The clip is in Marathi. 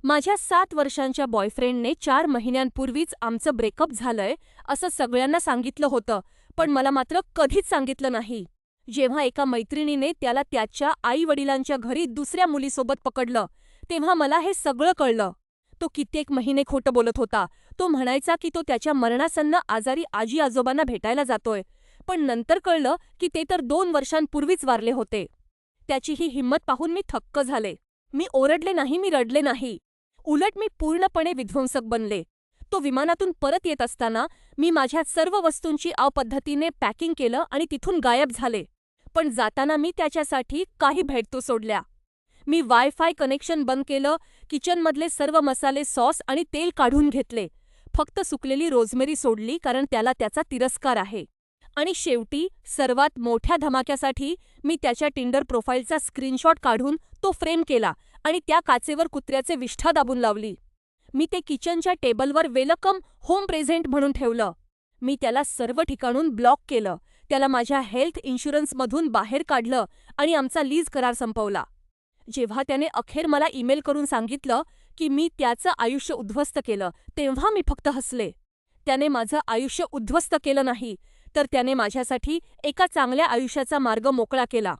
माझ्या 7 वर्षांच्या बॉयफ्रेंडने 4 महिन्यांपूर्वीच आमचं ब्रेकअप झालंय असं सगळ्यांना सांगितलं होतं, पण मला मात्र कधीच सांगितलं नाही. जेव्हा एका मैत्रिणीने त्याला त्याच्या आई-वडिलांच्या घरी दुसऱ्या मुलीसोबत पकडलं, तेव्हा मला हे सगळं कळलं. तो कित्येक महिने खोटं बोलत होता. तो म्हणायचा की तो त्याच्या मरणासन्न आजारी आजी-आजोबांना भेटायला जातोय, पण नंतर कळलं की ते तर 2 वर्षांपूर्वीच वारले होते. त्याची ही हिंमत पाहून मी थक्क झाले. मी ओरडले नाही, मी रडले नाही. उलट मी पूर्णपणे विध्वंसक बनले. तो विमानातून परत येत असताना मी माझ्या सर्व वस्तूंची पद्धतीने पॅकिंग केलं आणि तिथून गायब झाले. पण जाताना मी त्याच्यासाठी काही भेटतो सोडल्या. मी वायफाय कनेक्शन बंद केलं, किचनमधले सर्व मसाले, सॉस आणि तेल काढून घेतले. फक्त सुकलेली रोझमेरी सोडली कारण त्याला त्याचा तिरस्कार आहे. आणि शेवटी सर्वात मोठ्या धमाक्यासाठी मी त्याच्या टिंडर प्रोफाईलचा स्क्रीनशॉट काढून तो फ्रेम केला आणि त्या काचेवर कुत्र्याचे विष्ठा दाबून लावली. मी ते किचनच्या टेबलवर वेलकम होम प्रेझेंट म्हणून ठेवलं. मी त्याला सर्व ठिकाणून ब्लॉक केलं, त्याला माझ्या हेल्थ इन्शुरन्समधून बाहेर काढलं आणि आमचा लीज करार संपवला. जेव्हा त्याने अखेर मला ईमेल करून सांगितलं की मी त्याचं आयुष्य उद्ध्वस्त केलं, तेव्हा मी फक्त हसले. त्याने माझं आयुष्य उद्ध्वस्त केलं नाही, तर त्याने माझ्यासाठी एका चांगल्या आयुष्याचा मार्ग मोकळा केला.